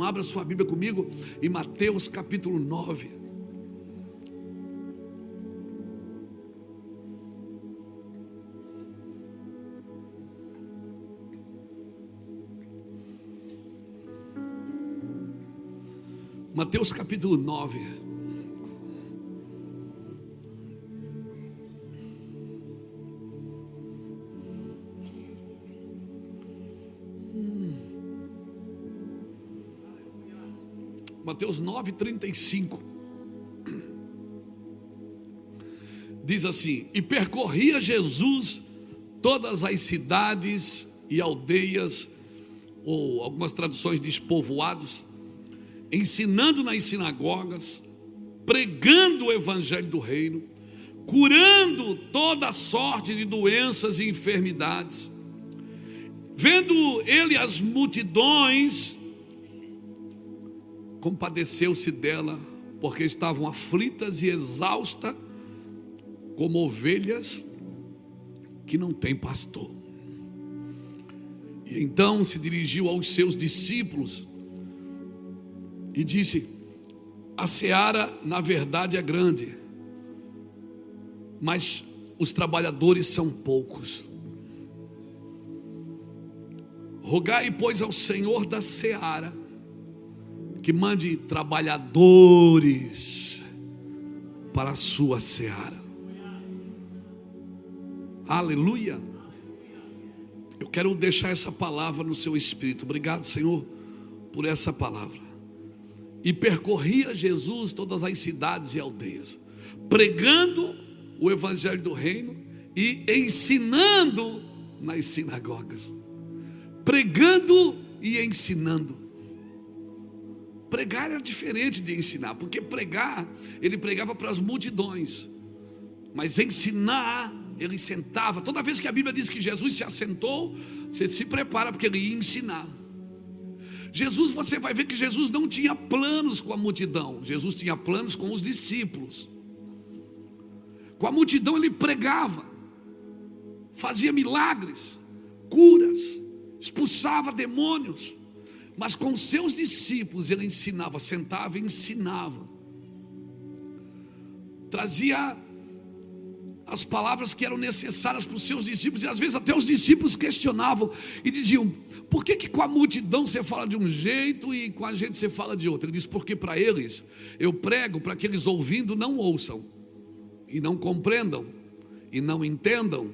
Abra sua Bíblia comigo em Mateus capítulo 9. Mateus capítulo 9. Mateus 9:35 diz assim: e percorria Jesus todas as cidades e aldeias, ou algumas traduções diz povoados, ensinando nas sinagogas, pregando o evangelho do reino, curando toda sorte de doenças e enfermidades. Vendo ele as multidões, compadeceu-se dela, porque estavam aflitas e exaustas, como ovelhas que não têm pastor. E então se dirigiu aos seus discípulos e disse: a seara na verdade é grande, mas os trabalhadores são poucos. Rogai, pois, ao Senhor da seara que mande trabalhadores para a sua seara. Aleluia. Eu quero deixar essa palavra no seu espírito. Obrigado, Senhor, por essa palavra. E percorria Jesus todas as cidades e aldeias, pregando o evangelho do reino e ensinando nas sinagogas. Pregando e ensinando. Pregar era diferente de ensinar, porque pregar, ele pregava para as multidões, mas ensinar, ele sentava. Toda vez que a Bíblia diz que Jesus se assentou, você se prepara, porque ele ia ensinar. Jesus, você vai ver que Jesus não tinha planos com a multidão, Jesus tinha planos com os discípulos. Com a multidão ele pregava, fazia milagres, curas, expulsava demônios. Mas com seus discípulos ele ensinava, sentava e ensinava. Trazia as palavras que eram necessárias para os seus discípulos. E às vezes até os discípulos questionavam e diziam: por que com a multidão você fala de um jeito e com a gente você fala de outro? Ele diz: porque para eles eu prego para que eles ouvindo não ouçam, e não compreendam, e não entendam,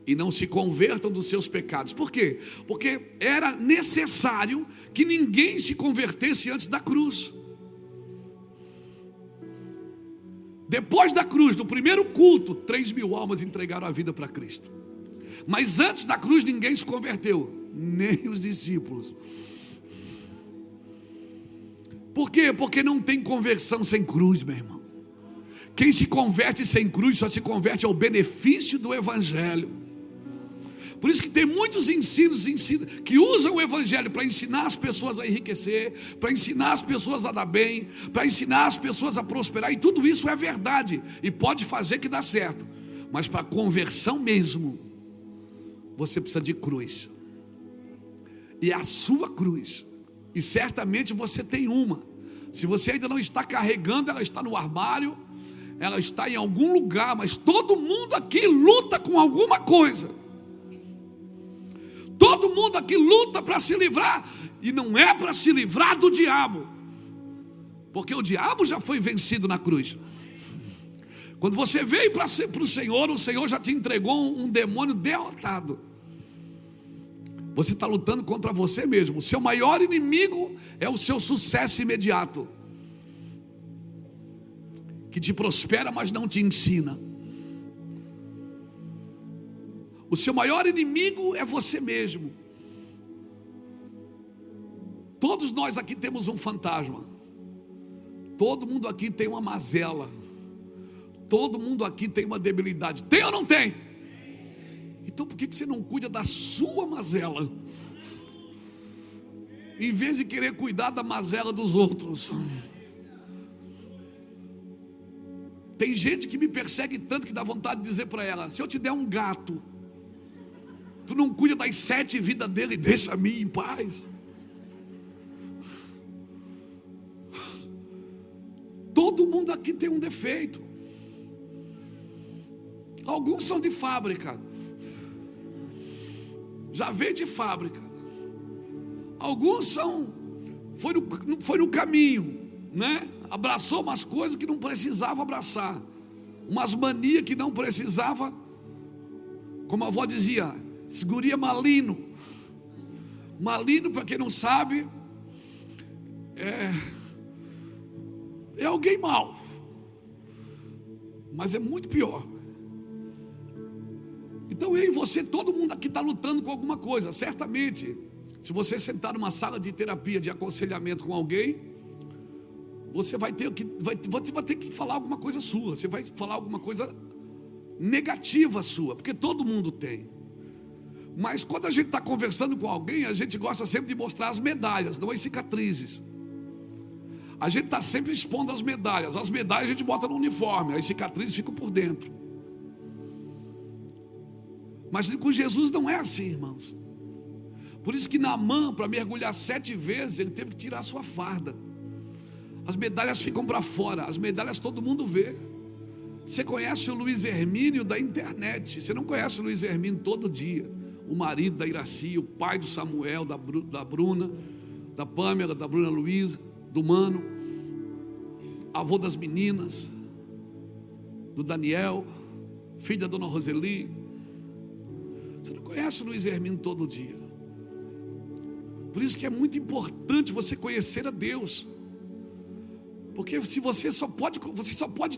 e não se convertam dos seus pecados. Por quê? Porque era necessário que ninguém se convertesse antes da cruz. Depois da cruz, no primeiro culto, 3.000 almas entregaram a vida para Cristo. Mas antes da cruz ninguém se converteu, nem os discípulos. Por quê? Porque não tem conversão sem cruz, meu irmão. Quem se converte sem cruz só se converte ao benefício do evangelho. Por isso que tem muitos ensinos que usam o evangelho para ensinar as pessoas a enriquecer, para ensinar as pessoas a dar bem, para ensinar as pessoas a prosperar, e tudo isso é verdade, e pode fazer que dá certo. Mas para conversão mesmo, você precisa de cruz. E é a sua cruz, e certamente você tem uma. Se você ainda não está carregando, ela está no armário, ela está em algum lugar, mas todo mundo aqui luta com alguma coisa. Todo mundo aqui luta para se livrar, e não é para se livrar do diabo, porque o diabo já foi vencido na cruz. Quando você veio para o Senhor já te entregou um demônio derrotado. Você está lutando contra você mesmo. O seu maior inimigo é o seu sucesso imediato, que te prospera, mas não te ensina. O seu maior inimigo é você mesmo. Todos nós aqui temos um fantasma. Todo mundo aqui tem uma mazela. Todo mundo aqui tem uma debilidade. Tem ou não tem? Então por que você não cuida da sua mazela, em vez de querer cuidar da mazela dos outros? Tem gente que me persegue tanto que dá vontade de dizer para ela: se eu te der um gato, tu não cuida das 7 vidas dele, deixa a mim em paz. todo mundo aqui tem um defeito. Alguns são de fábrica, já veio de fábrica. Alguns foi no caminho, né? Abraçou umas coisas que não precisava abraçar, umas manias que não precisava. Como a avó dizia, esse guri é malino. Malino, para quem não sabe, é alguém mau, mas é muito pior. Então eu e você, todo mundo aqui está lutando com alguma coisa. Certamente, se você sentar numa sala de terapia, de aconselhamento com alguém, você vai ter que falar alguma coisa sua. Você vai falar alguma coisa negativa sua, porque todo mundo tem. Mas quando a gente está conversando com alguém, a gente gosta sempre de mostrar as medalhas, não as cicatrizes. A gente está sempre expondo as medalhas. As medalhas a gente bota no uniforme, as cicatrizes ficam por dentro. Mas com Jesus não é assim, irmãos. Por isso que Naamã, para mergulhar 7 vezes, ele teve que tirar a sua farda. As medalhas ficam para fora, as medalhas todo mundo vê. Você conhece o Luiz Hermínio da internet, você não conhece o Luiz Hermínio todo dia. O marido da Iraci, o pai do Samuel, da Bruna, da Pâmela, da Bruna Luísa, do Mano, avô das meninas, do Daniel, filho da dona Roseli. Você não conhece o Luiz Hermínio todo dia. Por isso que é muito importante você conhecer a Deus. Porque se você só pode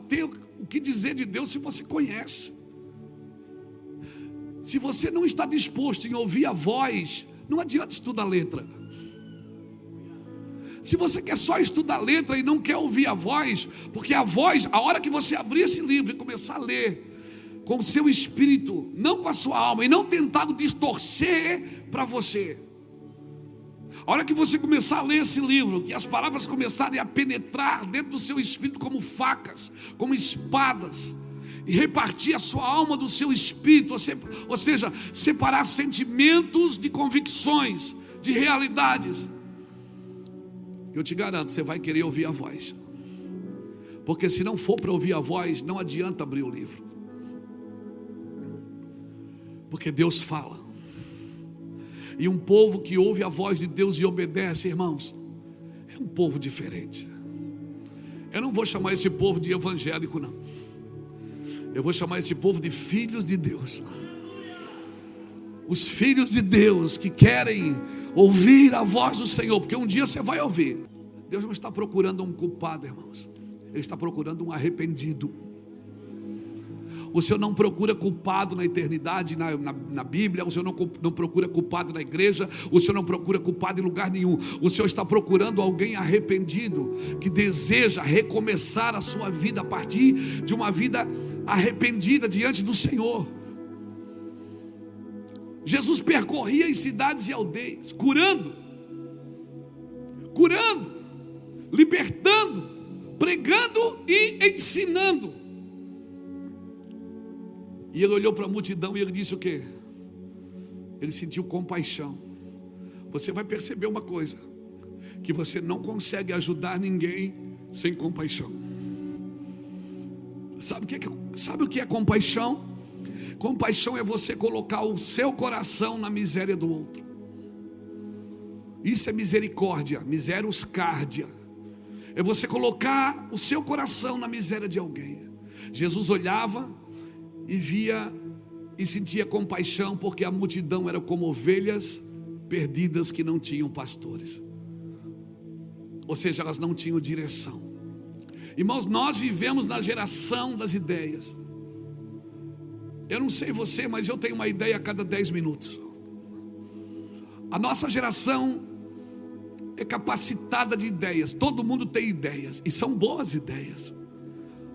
ter o que dizer de Deus se você conhece. Se você não está disposto em ouvir a voz, não adianta estudar letra. Se você quer só estudar letra e não quer ouvir a voz, porque a voz, a hora que você abrir esse livro e começar a ler com o seu espírito, não com a sua alma, e não tentar distorcer para você. A hora que você começar a ler esse livro, que as palavras começarem a penetrar dentro do seu espírito como facas, como espadas, e repartir a sua alma do seu espírito, ou seja, separar sentimentos de convicções, de realidades, eu te garanto, você vai querer ouvir a voz. Porque se não for para ouvir a voz, não adianta abrir o livro. Porque Deus fala. E um povo que ouve a voz de Deus e obedece, irmãos, é um povo diferente. Eu não vou chamar esse povo de evangélico, não. Eu vou chamar esse povo de filhos de Deus. Os filhos de Deus que querem ouvir a voz do Senhor, porque um dia você vai ouvir. Deus não está procurando um culpado, irmãos. Ele está procurando um arrependido. O Senhor não procura culpado na eternidade, na Bíblia. O Senhor não procura culpado na igreja. O Senhor não procura culpado em lugar nenhum. O Senhor está procurando alguém arrependido, que deseja recomeçar a sua vida a partir de uma vida arrependida diante do Senhor. Jesus percorria em cidades e aldeias, curando, libertando, pregando e ensinando. E ele olhou para a multidão e ele disse o quê? Ele sentiu compaixão. Você vai perceber uma coisa, que você não consegue ajudar ninguém sem compaixão. Sabe o que é compaixão? Compaixão é você colocar o seu coração na miséria do outro. Isso é misericórdia, miserus cardia. É você colocar o seu coração na miséria de alguém. Jesus olhava e via e sentia compaixão, porque a multidão era como ovelhas perdidas que não tinham pastores. Ou seja, elas não tinham direção. Irmãos, nós vivemos na geração das ideias. Eu não sei você, mas eu tenho uma ideia a cada 10 minutos. A nossa geração é capacitada de ideias. Todo mundo tem ideias, e são boas ideias.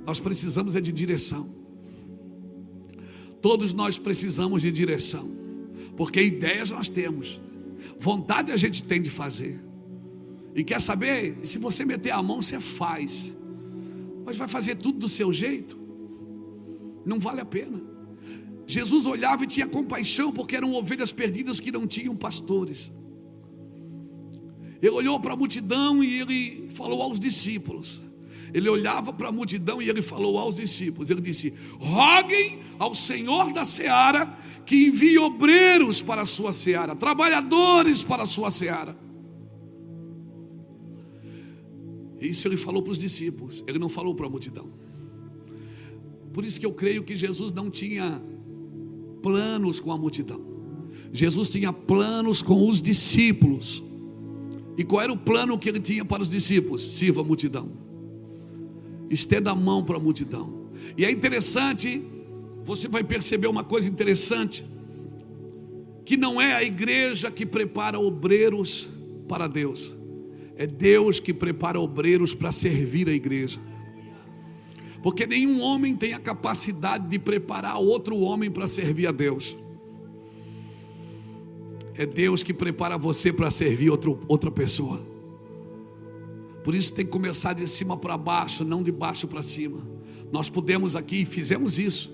Nós precisamos de direção. Todos nós precisamos de direção, porque ideias nós temos, vontade a gente tem de fazer. E quer saber? Se você meter a mão, você faz. Mas vai fazer tudo do seu jeito? Não vale a pena. Jesus olhava e tinha compaixão, porque eram ovelhas perdidas que não tinham pastores. Ele olhou para a multidão e ele falou aos discípulos. Ele olhava para a multidão e ele falou aos discípulos, ele disse: roguem ao Senhor da seara que envie obreiros para a sua seara, trabalhadores para a sua seara. Isso ele falou para os discípulos, ele não falou para a multidão. Por isso que eu creio que Jesus não tinha planos com a multidão. Jesus tinha planos com os discípulos. E qual era o plano que ele tinha para os discípulos? Sirva a multidão, estenda a mão para a multidão. E é interessante, você vai perceber uma coisa interessante, que não é a igreja que prepara obreiros para Deus, é Deus que prepara obreiros para servir a igreja. Porque nenhum homem tem a capacidade de preparar outro homem para servir a Deus. É Deus que prepara você para servir outra pessoa. Por isso tem que começar de cima para baixo, não de baixo para cima. Nós pudemos aqui e fizemos isso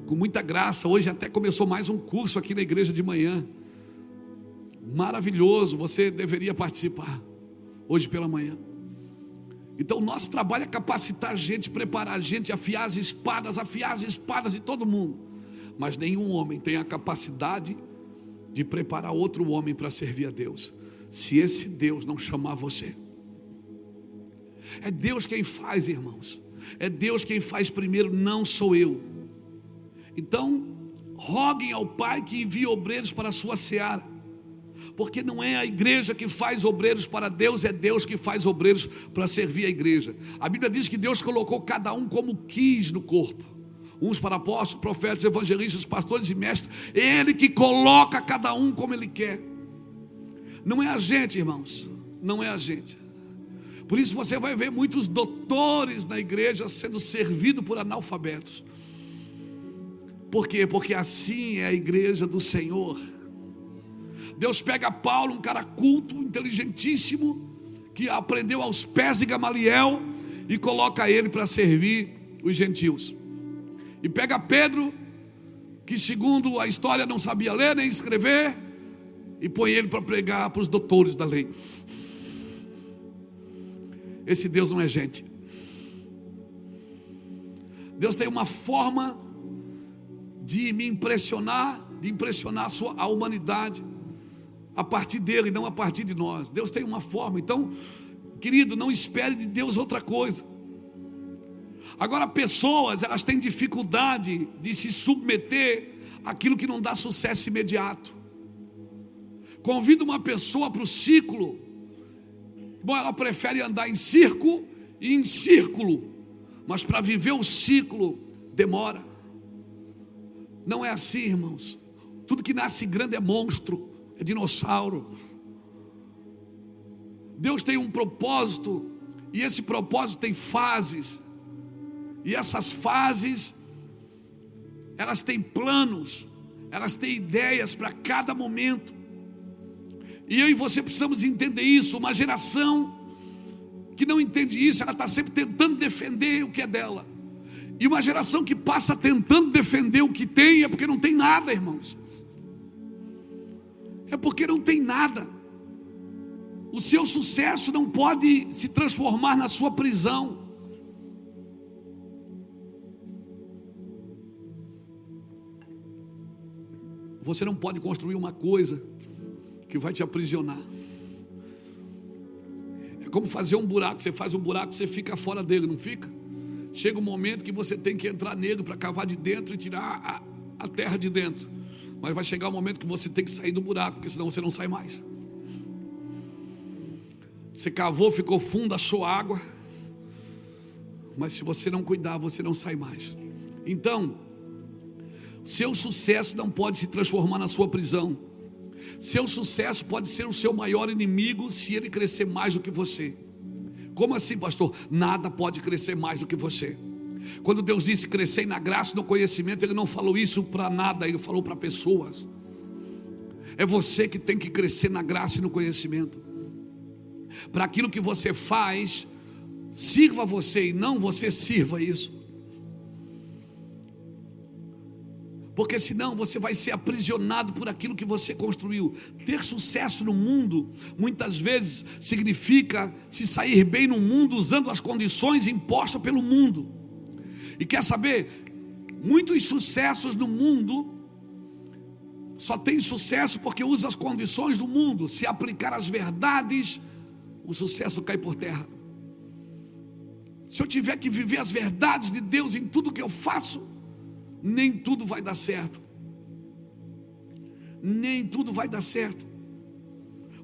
com muita graça. Hoje até começou mais um curso aqui na igreja de manhã. Maravilhoso, você deveria participar hoje pela manhã. Então o nosso trabalho é capacitar a gente, preparar a gente, afiar as espadas de todo mundo. Mas nenhum homem tem a capacidade de preparar outro homem para servir a Deus, se esse Deus não chamar você. É Deus quem faz, irmãos. É Deus quem faz primeiro, não sou eu. Então, roguem ao Pai que envie obreiros para a sua seara. Porque não é a igreja que faz obreiros para Deus, é Deus que faz obreiros para servir a igreja. A Bíblia diz que Deus colocou cada um como quis no corpo. Uns para apóstolos, profetas, evangelistas, pastores e mestres. Ele que coloca cada um como Ele quer. Não é a gente, irmãos. Não é a gente. Por isso você vai ver muitos doutores na igreja sendo servidos por analfabetos. Por quê? Porque assim é a igreja do Senhor. Deus pega Paulo, um cara culto, inteligentíssimo, que aprendeu aos pés de Gamaliel, e coloca ele para servir os gentios. E pega Pedro, que segundo a história não sabia ler nem escrever, e põe ele para pregar para os doutores da lei. Esse Deus não é gente. Deus tem uma forma de me impressionar, de impressionar a humanidade a partir dele, não a partir de nós. Deus tem uma forma. Então, querido, não espere de Deus outra coisa. Agora, pessoas, elas têm dificuldade de se submeter àquilo que não dá sucesso imediato. Convida uma pessoa para o ciclo, bom, ela prefere andar em circo e em círculo, mas para viver o ciclo demora. Não é assim, irmãos. Tudo que nasce grande é monstro, é dinossauro. Deus tem um propósito, e esse propósito tem fases. E essas fases, elas têm planos, elas têm ideias para cada momento. E eu e você precisamos entender isso. Uma geração que não entende isso, ela está sempre tentando defender o que é dela. E uma geração que passa tentando defender o que tem, é porque não tem nada, irmãos. É porque não tem nada. O seu sucesso não pode se transformar na sua prisão. Você não pode construir uma coisa que vai te aprisionar. É como fazer um buraco. Você faz um buraco, você fica fora dele, não fica? Chega um momento que você tem que entrar nele para cavar de dentro e tirar a terra de dentro. Mas vai chegar um momento que você tem que sair do buraco, porque senão você não sai mais. Você cavou, ficou fundo, achou água, mas se você não cuidar, você não sai mais. Então, seu sucesso não pode se transformar na sua prisão. Seu sucesso pode ser o seu maior inimigo se ele crescer mais do que você. Como assim, pastor? Nada pode crescer mais do que você. Quando Deus disse crescer na graça e no conhecimento, Ele não falou isso para nada, Ele falou para pessoas. É você que tem que crescer na graça e no conhecimento. Para aquilo que você faz, sirva você e não você sirva isso. porque senão você vai ser aprisionado por aquilo que você construiu. Ter sucesso no mundo, muitas vezes, significa se sair bem no mundo usando as condições impostas pelo mundo. E quer saber? Muitos sucessos no mundo só tem sucesso porque usa as condições do mundo. Se aplicar as verdades, o sucesso cai por terra. Se eu tiver que viver as verdades de Deus em tudo que eu faço, nem tudo vai dar certo. Nem tudo vai dar certo.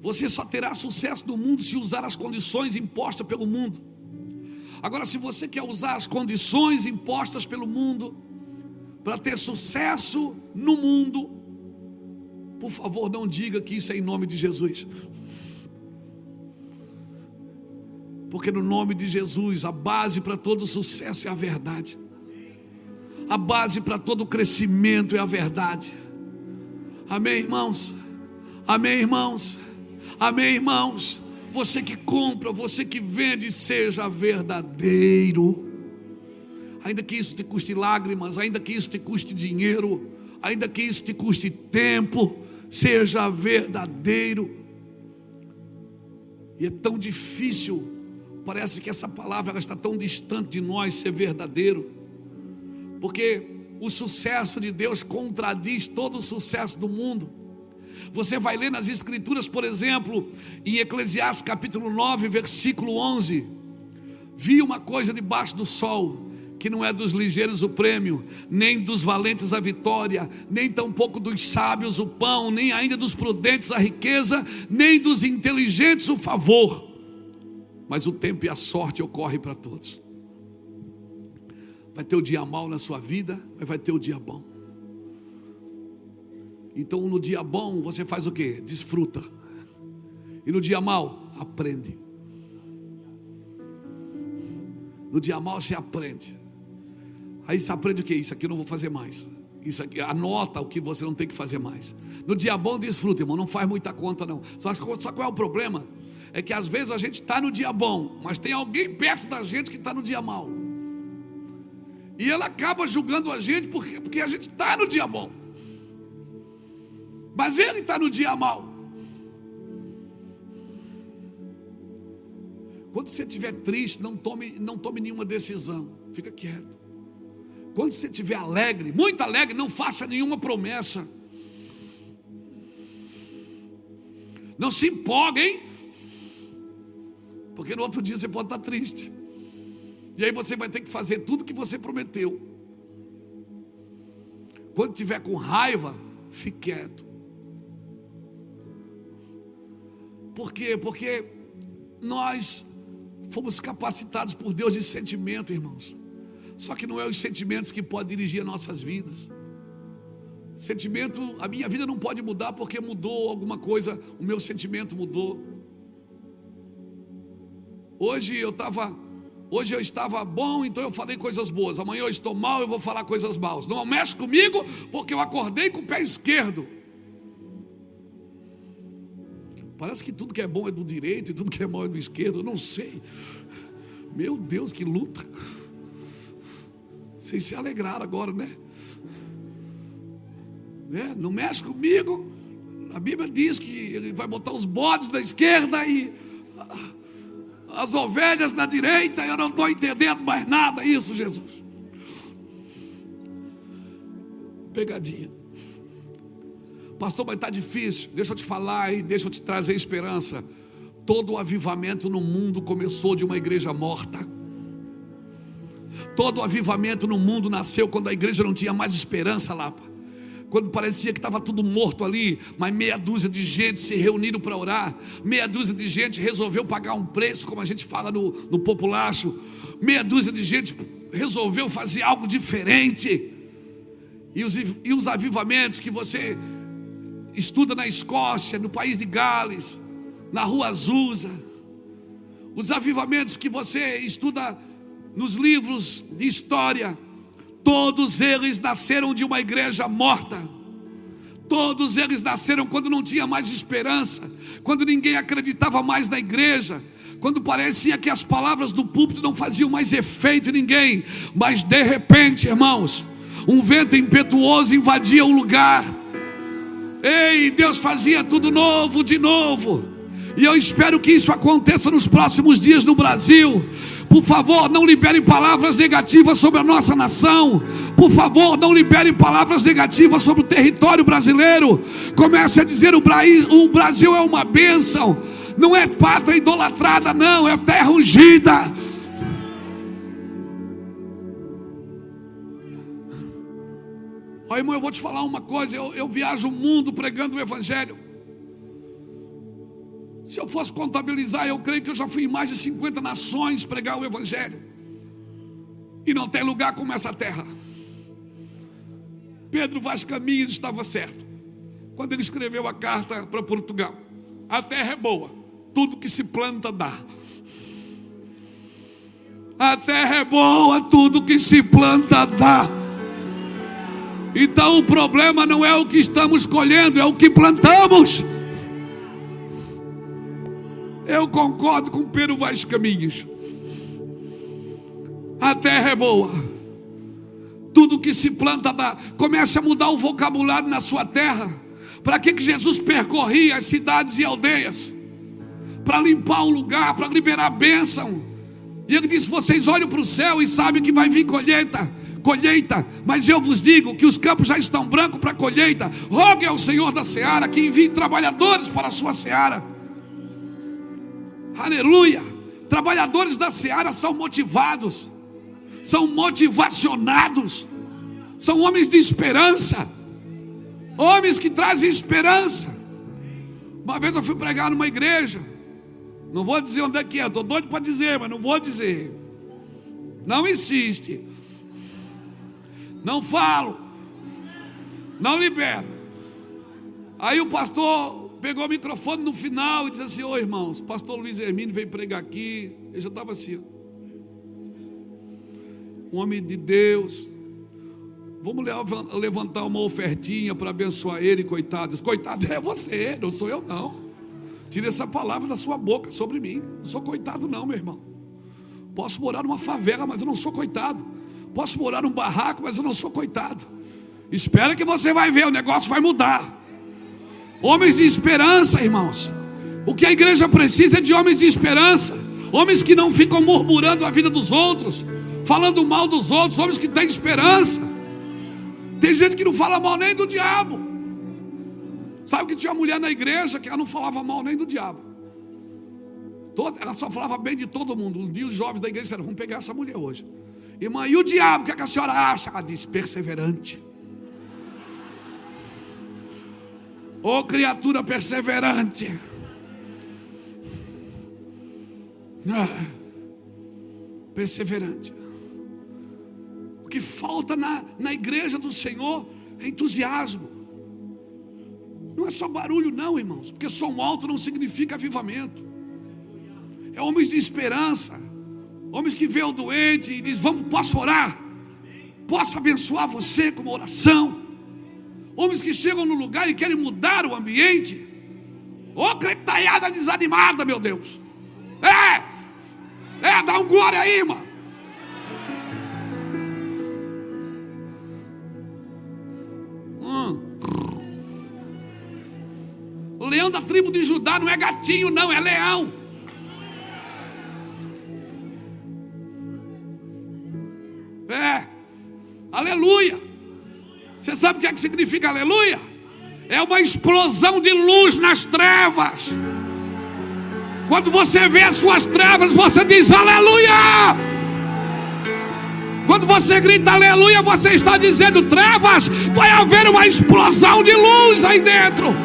Você só terá sucesso no mundo se usar as condições impostas pelo mundo. Agora, se você quer usar as condições impostas pelo mundo para ter sucesso no mundo, por favor, não diga que isso é em nome de Jesus. Porque no nome de Jesus, a base para todo sucesso é a verdade. A base para todo crescimento é a verdade. Amém, irmãos? Amém, irmãos? Amém, irmãos? Você que compra, você que vende, seja verdadeiro. Ainda que isso te custe lágrimas, ainda que isso te custe dinheiro, ainda que isso te custe tempo, seja verdadeiro. E é tão difícil, parece que essa palavra ela está tão distante de nós, ser verdadeiro, porque o sucesso de Deus contradiz todo o sucesso do mundo. Você vai ler nas escrituras, por exemplo, em Eclesiastes capítulo 9, versículo 11: vi uma coisa debaixo do sol, que não é dos ligeiros o prêmio, nem dos valentes a vitória, nem tampouco dos sábios o pão, nem ainda dos prudentes a riqueza, nem dos inteligentes o favor, mas o tempo e a sorte ocorrem para todos. Vai ter o dia mau na sua vida, mas vai ter o dia bom. Então no dia bom você faz o quê? Desfruta. E no dia mau, aprende. No dia mau você aprende. Aí você aprende o que? Isso aqui eu não vou fazer mais. Isso aqui, anota o que você não tem que fazer mais. No dia bom, desfruta, irmão. Não faz muita conta, não. Só qual é o problema? É que às vezes a gente está no dia bom, mas tem alguém perto da gente que está no dia mau. E ela acaba julgando a gente porque a gente está no dia bom, mas ele está no dia mau. Quando você estiver triste, não tome nenhuma decisão. Fica quieto. Quando você estiver alegre, muito alegre, não faça nenhuma promessa. Não se empolgue, hein? Porque no outro dia você pode estar triste. E aí você vai ter que fazer tudo que você prometeu. Quando estiver com raiva, fique quieto. Por quê? Porque nós fomos capacitados por Deus de sentimento, irmãos. Só que não é os sentimentos que podem dirigir as nossas vidas. Sentimento, a minha vida não pode mudar porque mudou alguma coisa, o meu sentimento mudou. Hoje eu estava bom, então eu falei coisas boas. Amanhã eu estou mal, eu vou falar coisas maus. Não mexe comigo porque eu acordei com o pé esquerdo. Parece que tudo que é bom é do direito e tudo que é mal é do esquerdo. Eu não sei. Meu Deus, que luta. Vocês se alegraram agora, né? Não mexe comigo. A Bíblia diz que ele vai botar os bodes na esquerda e as ovelhas na direita. Eu não estou entendendo mais nada. Isso, Jesus. Pegadinha. Pastor, mas está difícil. Deixa eu te falar e deixa eu te trazer esperança. Todo o avivamento no mundo começou de uma igreja morta. Todo o avivamento no mundo nasceu quando a igreja não tinha mais esperança lá. Quando parecia que estava tudo morto ali, mas meia dúzia de gente se reuniram para orar. Meia dúzia de gente resolveu pagar um preço, como a gente fala no populacho. Meia dúzia de gente resolveu fazer algo diferente. E os avivamentos que você estuda na Escócia, no país de Gales, na Rua Azusa, os avivamentos que você estuda nos livros de história, todos eles nasceram de uma igreja morta. Todos eles nasceram quando não tinha mais esperança, quando ninguém acreditava mais na igreja, quando parecia que as palavras do púlpito não faziam mais efeito em ninguém. Mas de repente, irmãos, Um vento impetuoso invadia o lugar. Ei, Deus fazia tudo novo, de novo. E eu espero que isso aconteça nos próximos dias no Brasil. Por favor, não libere palavras negativas sobre a nossa nação. Por favor, não libere palavras negativas sobre o território brasileiro. Comece a dizer: o Brasil é uma bênção. Não é pátria idolatrada, não, é terra ungida. Ó, irmão, eu vou te falar uma coisa. Eu viajo o mundo pregando o evangelho. Se eu fosse contabilizar, eu creio que eu já fui em mais de 50 nações pregar o evangelho. E não tem lugar como essa terra. Pedro Vaz Caminhas estava certo quando ele escreveu a carta para Portugal. A terra é boa, tudo que se planta dá. A terra é boa, tudo que se planta dá. Então o problema não é o que estamos colhendo, é o que plantamos. Eu concordo com Pedro Vaz Caminhas. A terra é boa, tudo que se planta dá. Comece a mudar o vocabulário na sua terra. Para que Jesus percorria as cidades e aldeias? Para limpar o lugar, para liberar bênção. E ele disse: vocês olham para o céu e sabem que vai vir colheita, mas eu vos digo que os campos já estão brancos para colheita. Rogue ao Senhor da seara que envie trabalhadores para a sua seara. Aleluia. Trabalhadores da seara são motivados, são motivacionados, são homens de esperança, homens que trazem esperança. Uma vez eu fui pregar numa igreja, não vou dizer onde é que é, estou doido para dizer, mas não vou dizer. Não insiste, não falo, não libero. Aí o pastor pegou o microfone no final e disse assim: ô irmãos, pastor Luiz Hermínio veio pregar aqui. Ele já estava assim, um homem de Deus, vamos levantar uma ofertinha para abençoar ele, coitado. Coitado é você, não sou eu não. Tire essa palavra da sua boca sobre mim. Não sou coitado não, meu irmão. Posso morar numa favela, mas eu não sou coitado. Posso morar num barraco, mas eu não sou coitado. Espera que você vai ver, o negócio vai mudar. Homens de esperança, irmãos. O que a igreja precisa é de homens de esperança. Homens que não ficam murmurando a vida dos outros, falando mal dos outros. Homens que têm esperança. Tem gente que não fala mal nem do diabo. Sabe que tinha uma mulher na igreja que ela não falava mal nem do diabo. Ela só falava bem de todo mundo. Um dia os jovens da igreja disseram: vamos pegar essa mulher hoje. Irmã, e o diabo, o que é que a senhora acha? Ela disse: perseverante. Ô criatura perseverante. Perseverante. O que falta na igreja do Senhor é entusiasmo. Não é só barulho não, irmãos. Porque som alto não significa avivamento. É homens de esperança. Homens que vê o doente e diz: vamos, posso orar? Posso abençoar você com uma oração? Homens que chegam no lugar e querem mudar o ambiente. Ô cretaiada desanimada, meu Deus. Dá um glória aí, irmão. O leão da tribo de Judá não é gatinho não, é leão. Aleluia. Você sabe o que é que significa aleluia? É uma explosão de luz nas trevas. Quando você vê as suas trevas, você diz aleluia. Quando você grita aleluia, você está dizendo: trevas, vai haver uma explosão de luz aí dentro.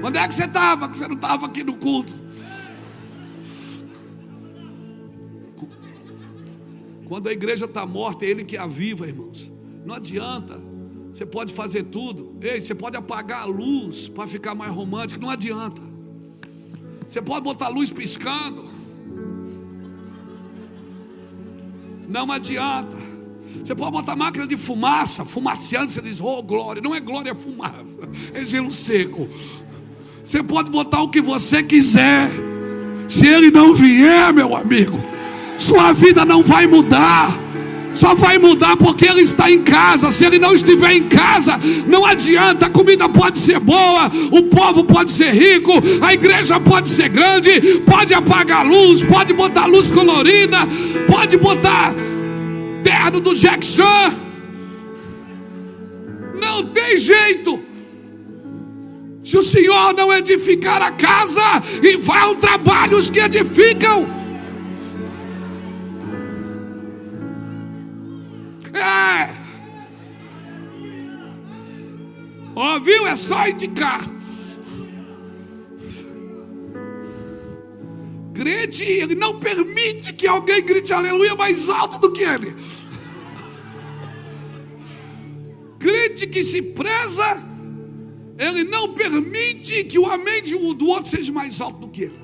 Onde é que você estava? Que você não estava aqui no culto. Quando a igreja está morta, é Ele que aviva, irmãos. Não adianta. Você pode fazer tudo. Ei, você pode apagar a luz para ficar mais romântico. Não adianta. Você pode botar a luz piscando. Não adianta. Você pode botar máquina de fumaça, fumaciando. Você diz: oh glória. Não é glória, é fumaça. É gelo seco. Você pode botar o que você quiser. Se Ele não vier, meu amigo, sua vida não vai mudar. Só vai mudar porque Ele está em casa. Se Ele não estiver em casa, não adianta. A comida pode ser boa, o povo pode ser rico, a igreja pode ser grande, pode apagar a luz, pode botar luz colorida, pode botar terno do Jack Chan. Não tem jeito. Se o Senhor não edificar a casa, e vão trabalhos que edificam. Ouviu? É só indicar. Crente, ele não permite que alguém grite aleluia mais alto do que ele. Crente que se preza, ele não permite que o amém do outro seja mais alto do que ele.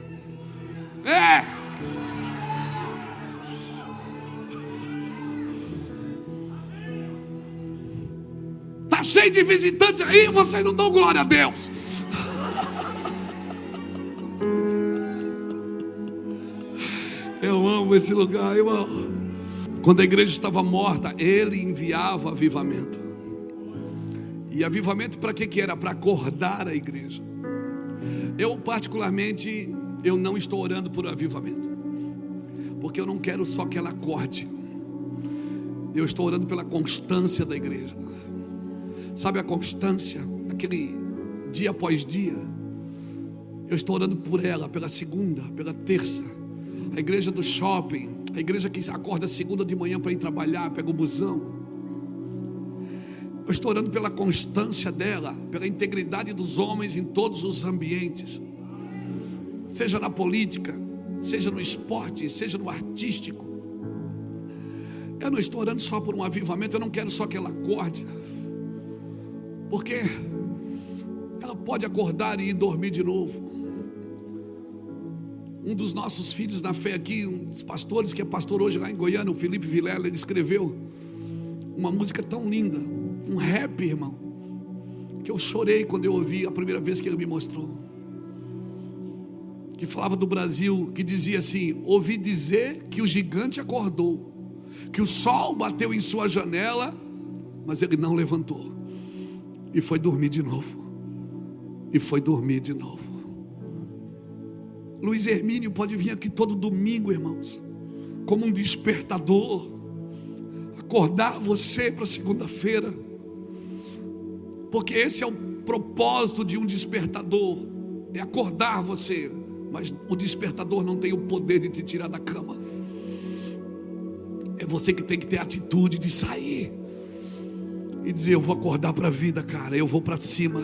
Está cheio de visitantes aí, vocês não dão glória a Deus. Eu amo esse lugar, eu amo. Quando a igreja estava morta, Ele enviava avivamento. E avivamento para que era? Para acordar a igreja. Eu particularmente, eu não estou orando por avivamento, porque eu não quero só que ela acorde. Eu estou orando pela constância da igreja. Sabe a constância? Aquele dia após dia. Eu estou orando por ela, pela segunda, pela terça. A igreja do shopping, a igreja que acorda segunda de manhã para ir trabalhar, pega o busão. Eu estou orando pela constância dela, pela integridade dos homens em todos os ambientes, seja na política, seja no esporte, seja no artístico. Eu não estou orando só por um avivamento. Eu não quero só que ela acorde, porque ela pode acordar e ir dormir de novo. Um dos nossos filhos na fé aqui, um dos pastores que é pastor hoje lá em Goiânia, o Felipe Vilela, ele escreveu uma música tão linda, um rap, irmão, que eu chorei quando eu ouvi a primeira vez que ele me mostrou, que falava do Brasil, que dizia assim: ouvi dizer que o gigante acordou, que o sol bateu em sua janela, mas ele não levantou, e foi dormir de novo, e foi dormir de novo. Luiz Hermínio pode vir aqui todo domingo, irmãos, como um despertador, acordar você para segunda-feira, porque esse é o propósito de um despertador, é acordar você. Mas o despertador não tem o poder de te tirar da cama. É você que tem que ter a atitude de sair e dizer: eu vou acordar para a vida, cara, eu vou para cima,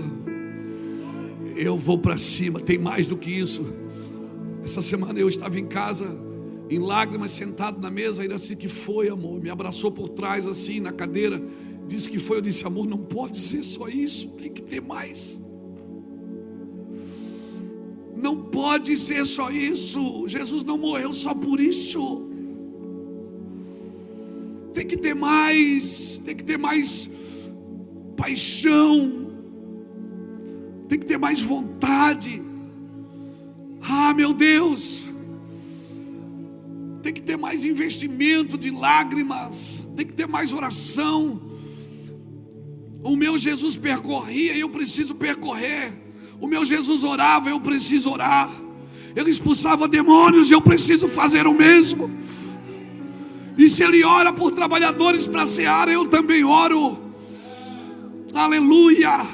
eu vou para cima. Tem mais do que isso. Essa semana eu estava em casa, em lágrimas, sentado na mesa. Ele disse: que foi, amor? Me abraçou por trás assim na cadeira, disse que foi. Eu disse: amor, não pode ser só isso, tem que ter mais. Não pode ser só isso. Jesus não morreu só por isso. Tem que ter mais. Tem que ter mais paixão. Tem que ter mais vontade. Ah, meu Deus. Tem que ter mais investimento de lágrimas. Tem que ter mais oração. O meu Jesus percorria e eu preciso percorrer. O meu Jesus orava, eu preciso orar. Ele expulsava demônios e eu preciso fazer o mesmo. E se Ele ora por trabalhadores para a seara, eu também oro. Aleluia.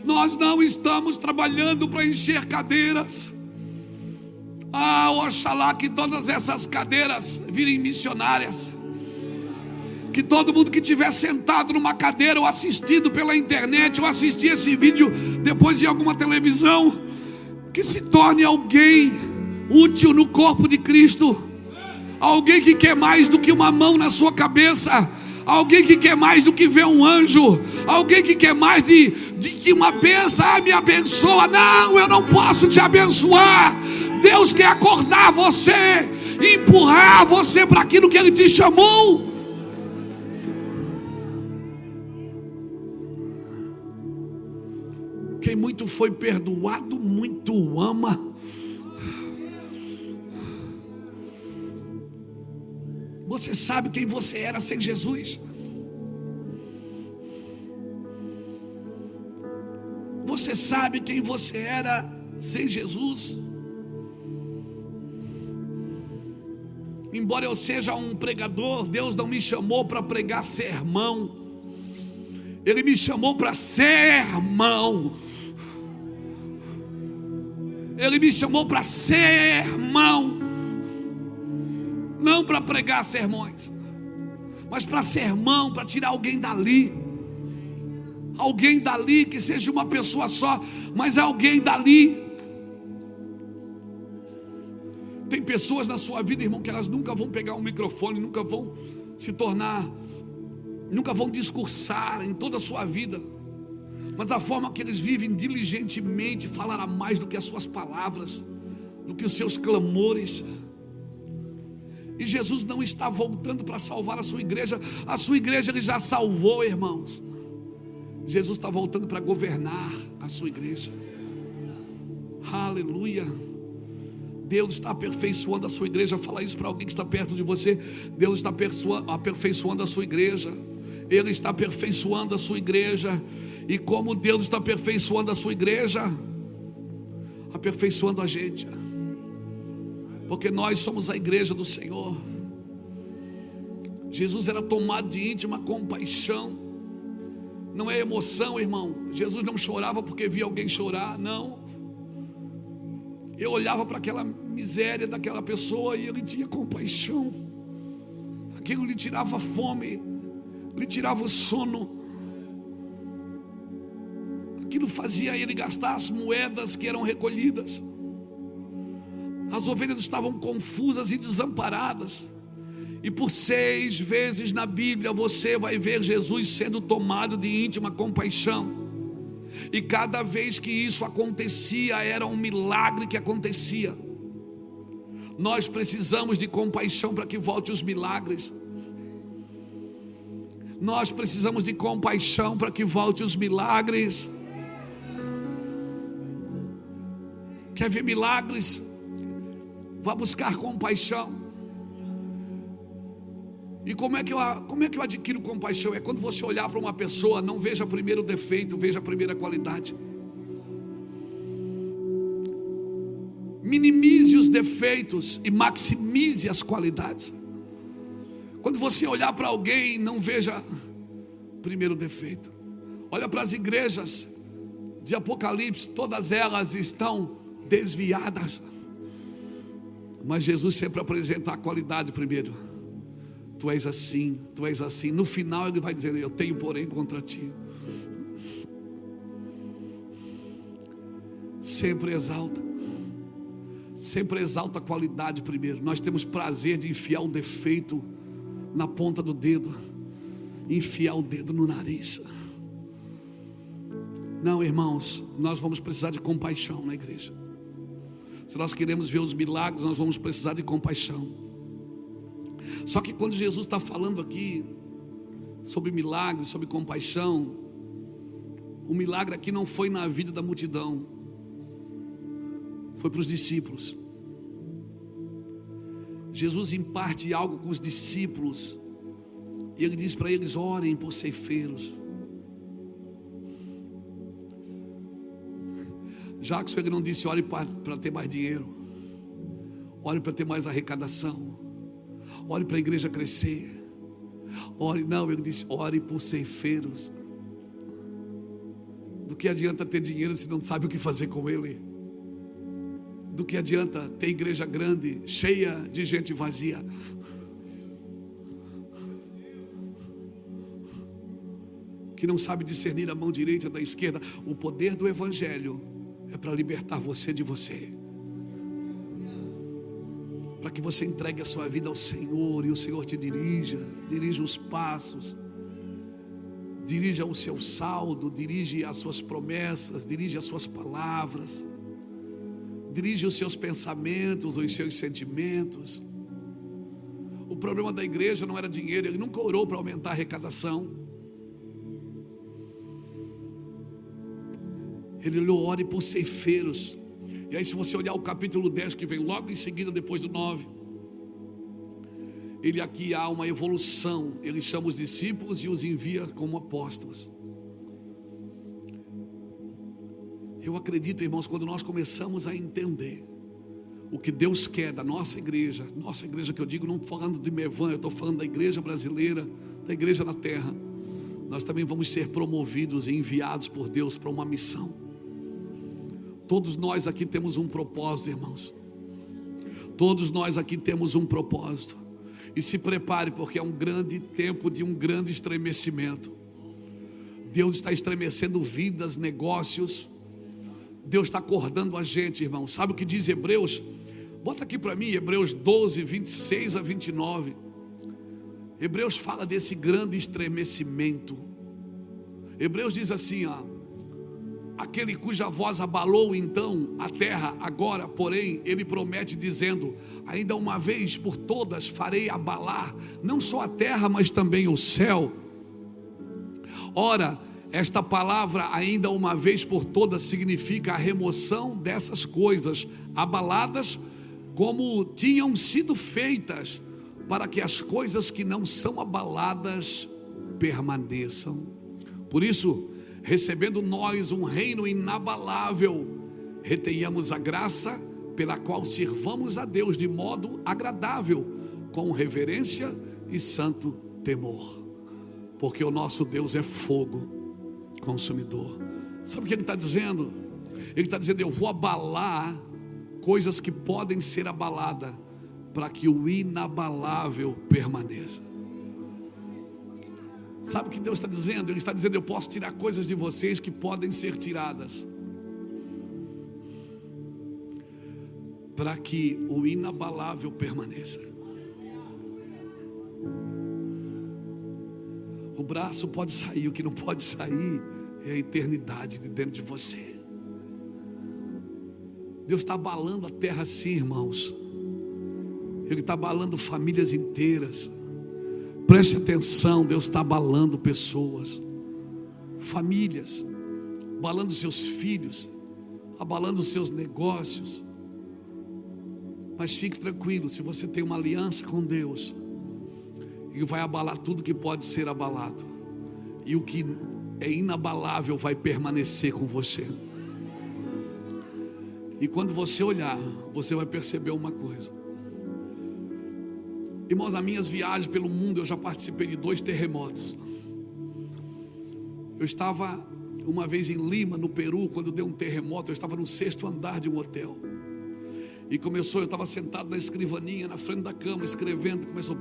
Nós não estamos trabalhando para encher cadeiras. Oxalá que todas essas cadeiras virem missionárias. Que todo mundo que estiver sentado numa cadeira, ou assistindo pela internet, ou assistir esse vídeo depois em alguma televisão, que se torne alguém útil no corpo de Cristo. Alguém que quer mais do que uma mão na sua cabeça. Alguém que quer mais do que ver um anjo. Alguém que quer mais de que uma bênção. Me abençoa. Não, eu não posso te abençoar. Deus quer acordar você, empurrar você para aquilo que Ele te chamou. Quem muito foi perdoado, muito ama. Você sabe quem você era sem Jesus? Você sabe quem você era sem Jesus? Embora eu seja um pregador, Deus não me chamou para pregar sermão. Ele me chamou para sermão. Ele me chamou para sermão. Não para pregar sermões, mas para sermão, para tirar alguém dali. Alguém dali, que seja uma pessoa só, mas alguém dali. Tem pessoas na sua vida, irmão, que elas nunca vão pegar um microfone, nunca vão se tornar, nunca vão discursar em toda a sua vida, mas a forma que eles vivem diligentemente falará mais do que as suas palavras, do que os seus clamores. E Jesus não está voltando para salvar a sua igreja ele já salvou, irmãos. Jesus está voltando para governar a sua igreja. Aleluia. Deus está aperfeiçoando a sua igreja. Fala isso para alguém que está perto de você. Deus está aperfeiçoando a sua igreja. Ele está aperfeiçoando a sua igreja. E como Deus está aperfeiçoando a sua igreja, aperfeiçoando a gente, porque nós somos a igreja do Senhor. Jesus era tomado de íntima compaixão. Não é emoção, irmão. Jesus não chorava porque via alguém chorar, não. Eu olhava para aquela miséria daquela pessoa e ele tinha compaixão. Aquilo lhe tirava a fome, lhe tirava o sono. Aquilo fazia ele gastar as moedas que eram recolhidas. As ovelhas estavam confusas e desamparadas. E por 6 vezes na Bíblia você vai ver Jesus sendo tomado de íntima compaixão. E cada vez que isso acontecia, era um milagre que acontecia. Nós precisamos de compaixão para que volte os milagres. Nós precisamos de compaixão para que volte os milagres. Quer ver milagres? Vá buscar compaixão. E como é que eu adquiro compaixão? É quando você olhar para uma pessoa, não veja primeiro o defeito, veja a primeira qualidade. Minimize os defeitos e maximize as qualidades. Quando você olhar para alguém, não veja primeiro o defeito. Olha para as igrejas de Apocalipse, todas elas estão desviadas. Mas Jesus sempre apresenta a qualidade primeiro. Tu és assim, tu és assim. No final ele vai dizer: eu tenho porém contra ti. Sempre exalta a qualidade primeiro. Nós temos prazer de enfiar o defeito na ponta do dedo, enfiar o dedo no nariz. Não, irmãos, nós vamos precisar de compaixão na igreja. Se nós queremos ver os milagres, nós vamos precisar de compaixão. Só que quando Jesus está falando aqui sobre milagres, sobre compaixão, o milagre aqui não foi na vida da multidão, foi para os discípulos. Jesus imparte algo com os discípulos e ele diz para eles: orem por ceifeiros. Jackson, ele não disse ore para ter mais dinheiro, ore para ter mais arrecadação, ore para a igreja crescer, ore, não, ele disse ore por ceifeiros. Do que adianta ter dinheiro se não sabe o que fazer com ele? Do que adianta ter igreja grande, cheia de gente vazia? Que não sabe discernir a mão direita da esquerda. O poder do evangelho é para libertar você de você, para que você entregue a sua vida ao Senhor e o Senhor te dirija os passos, dirija o seu saldo, dirige as suas promessas, dirige as suas palavras, dirige os seus pensamentos, os seus sentimentos. O problema da igreja não era dinheiro, ele nunca orou para aumentar a arrecadação. Ele olhou, ore por ceifeiros. E aí se você olhar o capítulo 10, que vem logo em seguida, depois do 9, ele aqui há uma evolução. Ele chama os discípulos e os envia como apóstolos. Eu acredito, irmãos, quando nós começamos a entender o que Deus quer da nossa igreja que eu digo, não estou falando de Mevan, eu estou falando da igreja brasileira, da igreja na terra, nós também vamos ser promovidos e enviados por Deus para uma missão. Todos nós aqui temos um propósito, irmãos. Todos nós aqui temos um propósito. E se prepare, porque é um grande tempo de um grande estremecimento. Deus está estremecendo vidas, negócios. Deus está acordando a gente, irmão. Sabe o que diz Hebreus? Bota aqui para mim, Hebreus 12, 26 a 29. Hebreus fala desse grande estremecimento. Hebreus diz assim, aquele cuja voz abalou então a terra, agora, porém, ele promete dizendo, ainda uma vez por todas farei abalar, não só a terra, mas também o céu. Ora, esta palavra, ainda uma vez por todas, significa a remoção dessas coisas abaladas, como tinham sido feitas, para que as coisas que não são abaladas permaneçam. Por isso, recebendo nós um reino inabalável, retenhamos a graça pela qual sirvamos a Deus de modo agradável, com reverência e santo temor, porque o nosso Deus é fogo consumidor. Sabe o que ele está dizendo? Ele está dizendo, eu vou abalar coisas que podem ser abaladas, para que o inabalável permaneça. Sabe o que Deus está dizendo? Ele está dizendo, eu posso tirar coisas de vocês que podem ser tiradas, para que o inabalável permaneça. O braço pode sair, o que não pode sair é a eternidade de dentro de você. Deus está abalando a terra assim, irmãos. Ele está abalando famílias inteiras. Preste atenção, Deus está abalando pessoas, famílias, abalando seus filhos, abalando seus negócios. Mas fique tranquilo, se você tem uma aliança com Deus, Ele vai abalar tudo que pode ser abalado, e o que é inabalável vai permanecer com você. E quando você olhar, você vai perceber uma coisa. Irmãos, nas minhas viagens pelo mundo, eu já participei de 2 terremotos. Eu estava uma vez em Lima, no Peru, quando deu um terremoto. Eu estava no 6º andar de um hotel. E começou, eu estava sentado na escrivaninha, na frente da cama, escrevendo. Começou.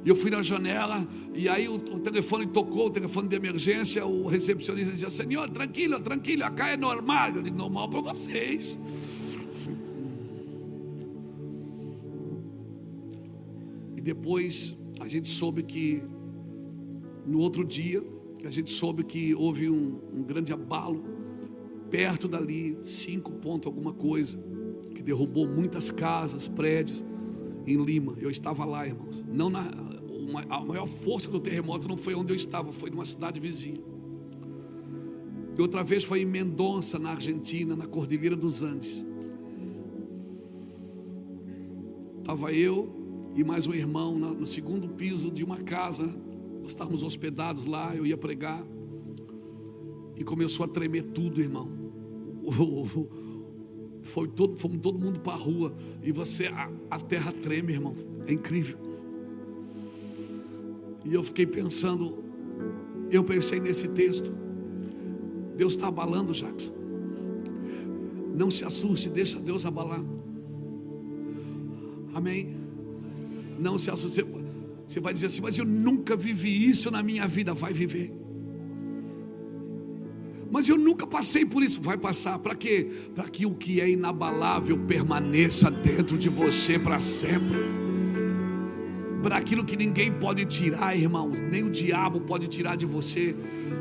E eu fui na janela, e aí o telefone tocou, o telefone de emergência. O recepcionista dizia, senhor, tranquilo, tranquilo, acá é normal. Eu digo, normal para vocês. E depois a gente soube que, no outro dia, a gente soube que houve um grande abalo, perto dali, 5 pontos alguma coisa, que derrubou muitas casas, prédios, em Lima. Eu estava lá, irmãos. Não a maior força do terremoto não foi onde eu estava, foi numa cidade vizinha. E outra vez foi em Mendonça, na Argentina, na Cordilheira dos Andes. Estava eu e mais um irmão no 2º piso de uma casa. Nós estávamos hospedados lá, eu ia pregar, e começou a tremer tudo, irmão. Fomos todo mundo para a rua, e a terra treme, irmão, é incrível. E eu fiquei pensando, eu pensei nesse texto. Deus está abalando, Jackson. Não se assuste, deixa Deus abalar. Amém? Não se assuste. Você vai dizer assim, mas eu nunca vivi isso na minha vida. Vai viver. Mas eu nunca passei por isso. Vai passar. Para quê? Para que o que é inabalável permaneça dentro de você para sempre. Para aquilo que ninguém pode tirar, irmão, nem o diabo pode tirar de você.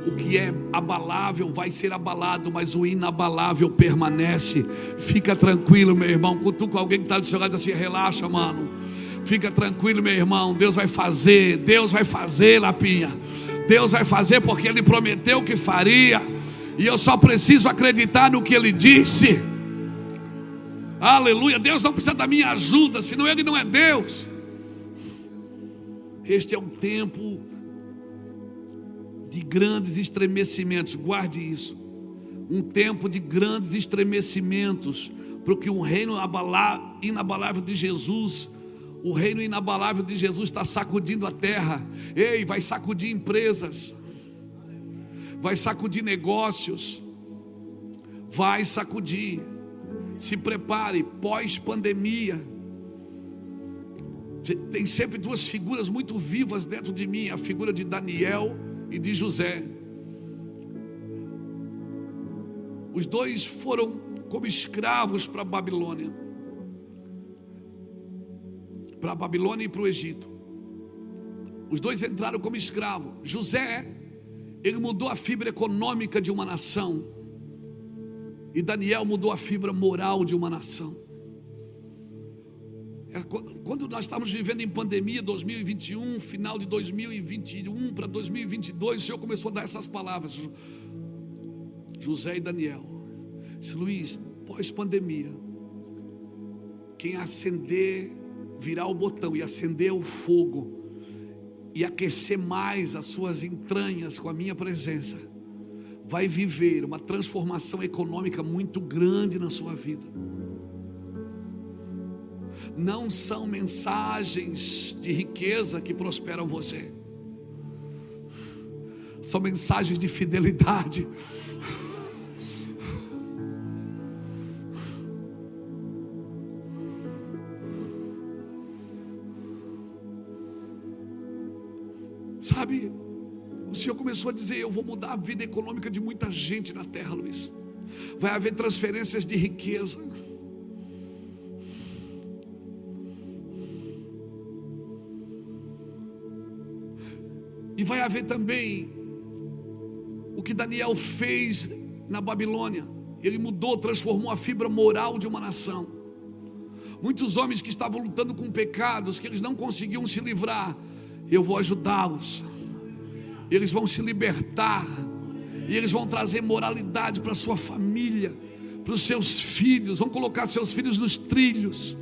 O que é abalável vai ser abalado, mas o inabalável permanece. Fica tranquilo, meu irmão. Cutuca alguém que está do seu lado assim, relaxa, mano. Fica tranquilo, meu irmão. Deus vai fazer, Lapinha. Deus vai fazer porque Ele prometeu que faria. E eu só preciso acreditar no que Ele disse. Aleluia. Deus não precisa da minha ajuda, senão Ele não é Deus. Este é um tempo de grandes estremecimentos. Guarde isso. Um tempo de grandes estremecimentos, porque o reino inabalável de Jesus, o reino inabalável de Jesus está sacudindo a terra. Ei, vai sacudir empresas, vai sacudir negócios, vai sacudir. Se prepare, pós-pandemia. Tem sempre duas figuras muito vivas dentro de mim, a figura de Daniel e de José. Os dois foram como escravos para a Babilônia. Para a Babilônia e para o Egito. Os dois entraram como escravos. José, ele mudou a fibra econômica de uma nação. E Daniel mudou a fibra moral de uma nação. Quando nós estamos vivendo em pandemia, 2021, final de 2021 para 2022, o Senhor começou a dar essas palavras. José e Daniel. Disse: Luiz, pós-pandemia, quem acender, virar o botão e acender o fogo e aquecer mais as suas entranhas com a minha presença, vai viver uma transformação econômica muito grande na sua vida. Não são mensagens de riqueza que prosperam você, são mensagens de fidelidade. Sabe, o Senhor começou a dizer: eu vou mudar a vida econômica de muita gente na terra, Luiz. Vai haver transferências de riqueza. E vai haver também o que Daniel fez na Babilônia. Ele mudou, transformou a fibra moral de uma nação. Muitos homens que estavam lutando com pecados que eles não conseguiam se livrar, eu vou ajudá-los. Eles vão se libertar. E eles vão trazer moralidade para a sua família, para os seus filhos. Vão colocar seus filhos nos trilhos.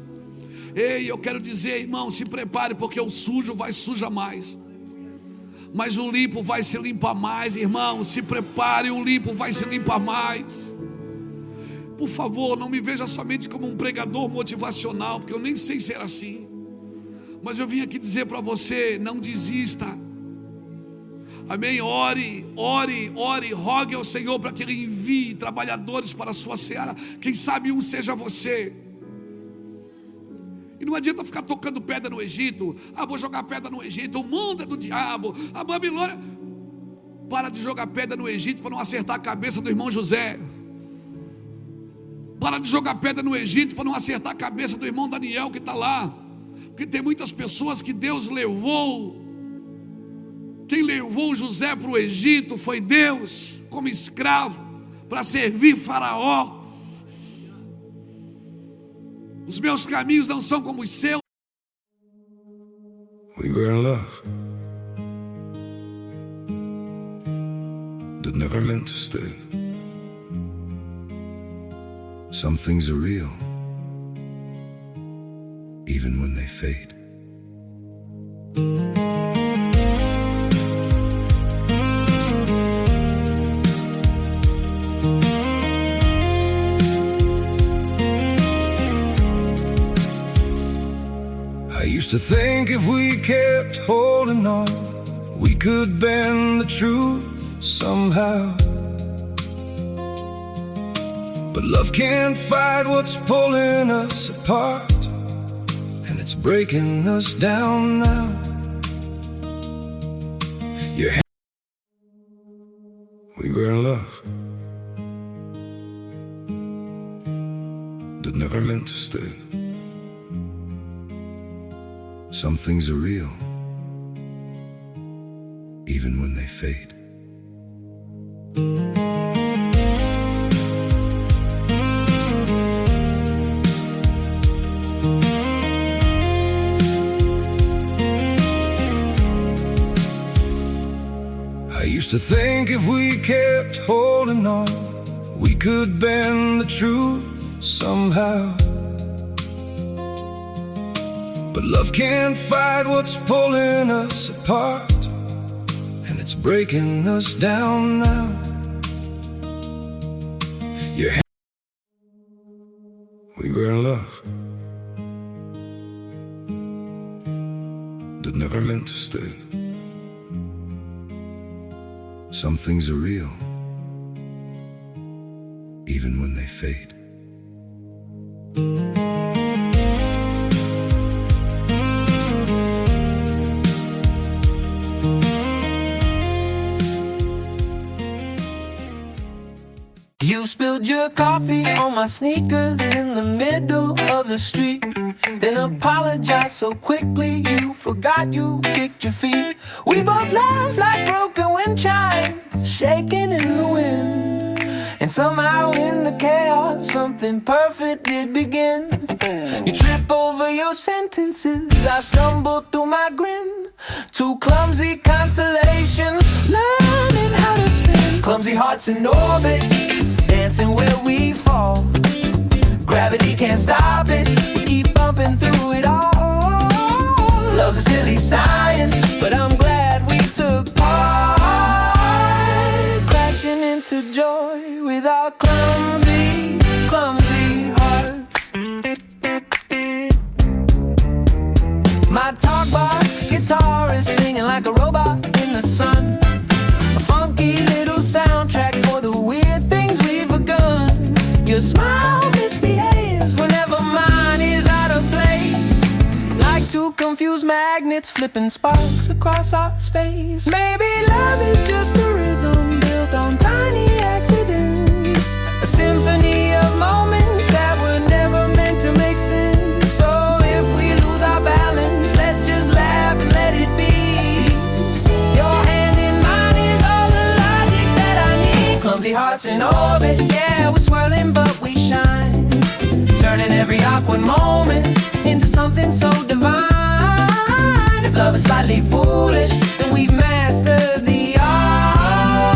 Ei, eu quero dizer, irmão, se prepare, porque o sujo vai sujar mais, mas o limpo vai se limpar mais. Irmão, se prepare, o limpo vai se limpar mais. Por favor, não me veja somente como um pregador motivacional, porque eu nem sei ser assim. Mas eu vim aqui dizer para você: não desista. Amém? Ore, rogue ao Senhor para que Ele envie trabalhadores para a sua seara. Quem sabe um seja você. E não adianta ficar tocando pedra no Egito. Vou jogar pedra no Egito, o mundo é do diabo, a Babilônia. Para de jogar pedra no Egito para não acertar a cabeça do irmão José. Para de jogar pedra no Egito para não acertar a cabeça do irmão Daniel que está lá. Porque tem muitas pessoas que Deus levou. Quem levou José para o Egito foi Deus, como escravo, para servir Faraó. Os meus caminhos não são como os seus. We were in love that never meant to stay. Some things are real, even when they fade. I used to think if we kept holding on, we could bend the truth somehow. But love can't fight what's pulling us apart, and it's breaking us down now. We were in love that never meant to stay. Some things are real, even when they fade. I used Used to think if we kept holding on, we could bend the truth somehow. But love can't fight what's pulling us apart, and it's breaking us down now. We were in love that never meant to stay. Some things are real, even when they fade. You spilled your coffee on my sneakers in the middle of the street, then apologized so quickly you forgot you kicked your feet. We both laughed like broken wind chimes, shaking in the wind. And somehow in the chaos, something perfect did begin. You trip over your sentences, I stumble through my grin. Two clumsy constellations, learning how to spin. Clumsy hearts in orbit, dancing where we fall. Gravity can't stop it, we keep bumping through it all. Love's a silly science, but I'm glad we took part. Crashing into joy with our clumsy, clumsy hearts. My talk box guitar is singing like a robot in the sun. A funky little soundtrack for the weird things we've begun. Your smile misbehaves whenever mine is out of place, like two confused magnets flipping sparks across our space. Maybe love is just a rhythm built on tiny accidents, a symphony of moments that were never meant to make sense. So if we lose our balance, let's just laugh and let it be. Your hand in mine is all the logic that I need. Clumsy hearts in orbit, yeah, we're swirling but we shine, turning every awkward moment into something so divine. If love is slightly foolish, then we've mastered the art.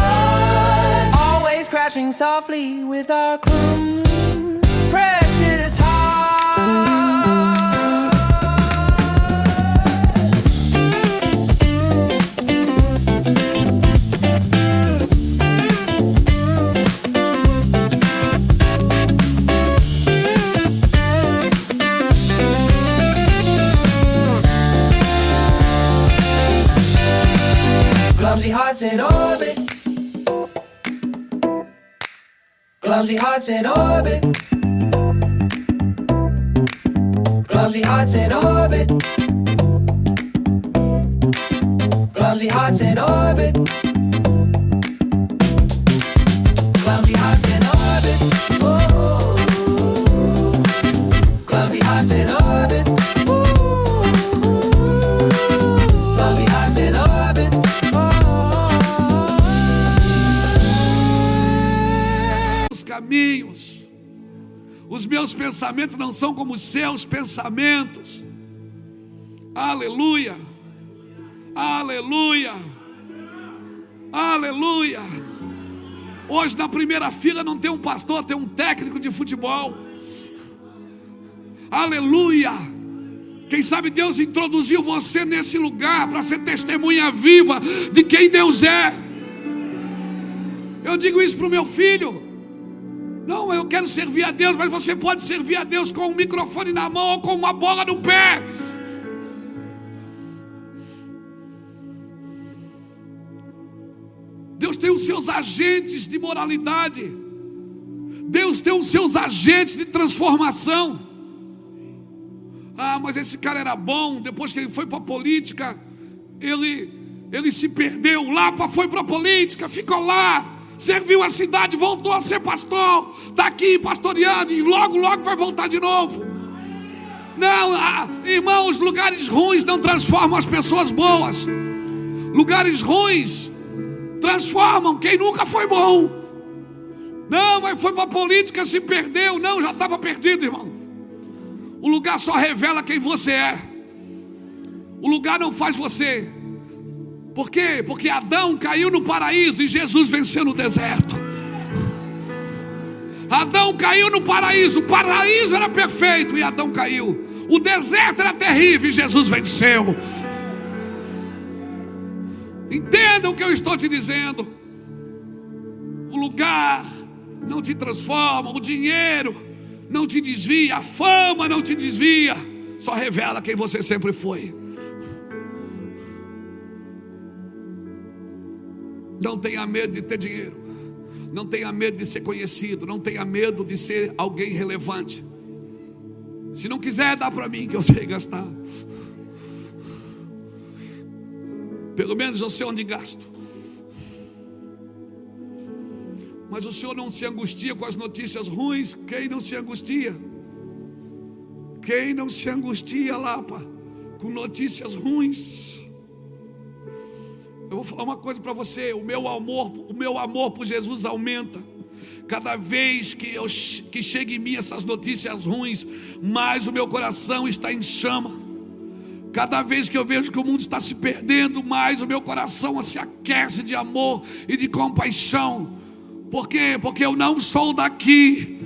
Always crashing softly with our clumsy, precious heart. Clumsy hearts in orbit, clumsy hearts in orbit, clumsy hearts in orbit, clumsy hearts in orbit, clumsy hearts in orbit, oh, clumsy hearts in orbit, clumsy hearts in orbit. Caminhos, os meus pensamentos não são como os seus pensamentos. Aleluia, aleluia, aleluia. Hoje na primeira fila não tem um pastor, tem um técnico de futebol. Aleluia. Quem sabe Deus introduziu você nesse lugar para ser testemunha viva de quem Deus é. Eu digo isso para o meu filho. Não, eu quero servir a Deus, mas você pode servir a Deus com um microfone na mão ou com uma bola no pé. Deus tem os seus agentes de moralidade. Deus tem os seus agentes de transformação. Ah, mas esse cara era bom, depois que ele foi para a política, ele se perdeu, foi para a política, ficou lá. Serviu a cidade, voltou a ser pastor, está aqui pastoreando e logo vai voltar de novo. Não, irmãos, lugares ruins não transformam as pessoas boas. Lugares ruins transformam quem nunca foi bom. Não, mas foi para a política, se perdeu. Não, já estava perdido, irmão. O lugar só revela quem você é. O lugar não faz você Por quê? Porque Adão caiu no paraíso e Jesus venceu no deserto. Adão caiu no paraíso, o paraíso era perfeito e Adão caiu. O deserto era terrível e Jesus venceu. Entenda o que eu estou te dizendo. O lugar não te transforma, o dinheiro não te desvia, a fama não te desvia, só revela quem você sempre foi. Não tenha medo de ter dinheiro, não tenha medo de ser conhecido, não tenha medo de ser alguém relevante. Se não quiser, dá para mim que eu sei gastar. Pelo menos eu sei onde gasto. Mas o Senhor não se angustia com as notícias ruins. Quem não se angustia? Quem não se angustia, Lapa, com notícias ruins? Eu vou falar uma coisa para você. O meu amor por Jesus aumenta. Cada vez que chega em mim essas notícias ruins, mais o meu coração está em chama. Cada vez que eu vejo que o mundo está se perdendo, mais o meu coração se aquece de amor e de compaixão. Por quê? Porque eu não sou daqui.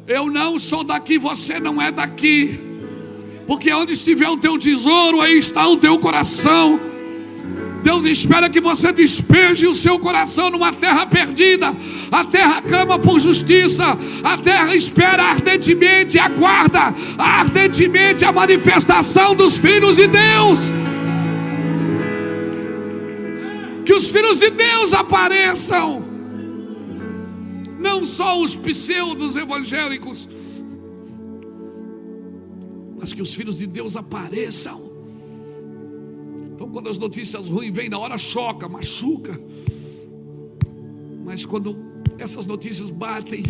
Eu não sou daqui, você não é daqui. Porque onde estiver o teu tesouro, aí está o teu coração. Deus espera que você despeje o seu coração numa terra perdida. A terra clama por justiça. A terra espera ardentemente, aguarda ardentemente a manifestação dos filhos de Deus. Que os filhos de Deus apareçam. Não só os pseudos evangélicos, mas que os filhos de Deus apareçam. Então quando as notícias ruins vêm, na hora choca, machuca. Mas quando essas notícias batem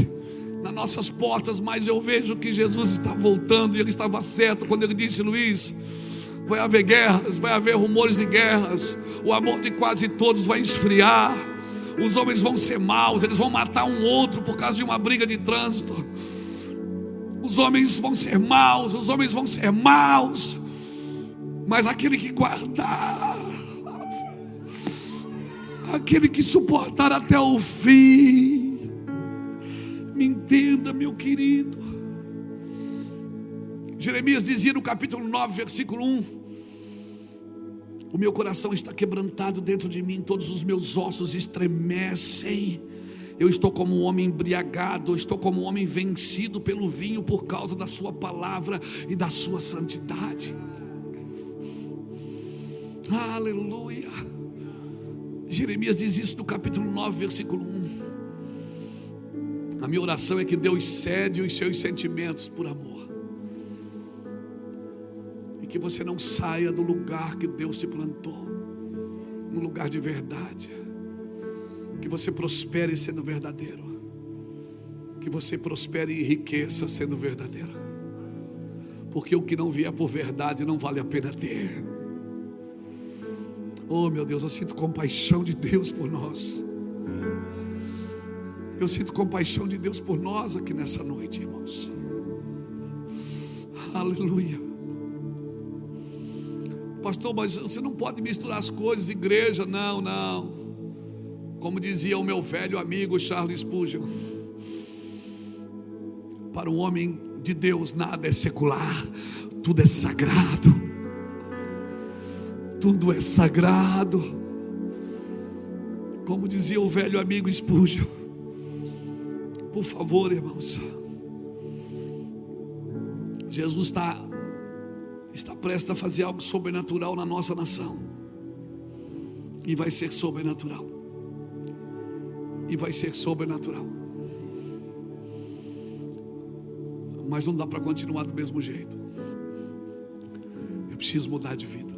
nas nossas portas, mas eu vejo que Jesus está voltando. E ele estava certo quando ele disse: Luiz, vai haver guerras, vai haver rumores de guerras. O amor de quase todos vai esfriar. Os homens vão ser maus, eles vão matar um outro por causa de uma briga de trânsito. Os homens vão ser maus, os homens vão ser maus. Mas aquele que guardar, aquele que suportar até o fim, me entenda, meu querido. Jeremias dizia no capítulo 9, versículo 1: o meu coração está quebrantado dentro de mim, todos os meus ossos estremecem. Eu estou como um homem embriagado, eu estou como um homem vencido pelo vinho, por causa da sua palavra e da sua santidade. Aleluia. Jeremias diz isso no capítulo 9, versículo 1. A minha oração é que Deus cede os seus sentimentos por amor, e que você não saia do lugar que Deus te plantou, no lugar de verdade. Que você prospere sendo verdadeiro, que você prospere e enriqueça sendo verdadeiro, porque o que não vier por verdade não vale a pena ter. Oh meu Deus, eu sinto compaixão de Deus por nós. Eu sinto compaixão de Deus por nós aqui nessa noite, irmãos. Aleluia. Pastor, mas você não pode misturar as coisas, igreja. Não, não. Como dizia o meu velho amigo Charles Spurgeon, para um homem de Deus nada é secular, tudo é sagrado. Tudo é sagrado. Como dizia o velho amigo Spurgeon. Por favor, irmãos, Jesus está prestes a fazer algo sobrenatural na nossa nação. E vai ser sobrenatural. E vai ser sobrenatural. Mas não dá para continuar do mesmo jeito. Eu preciso mudar de vida.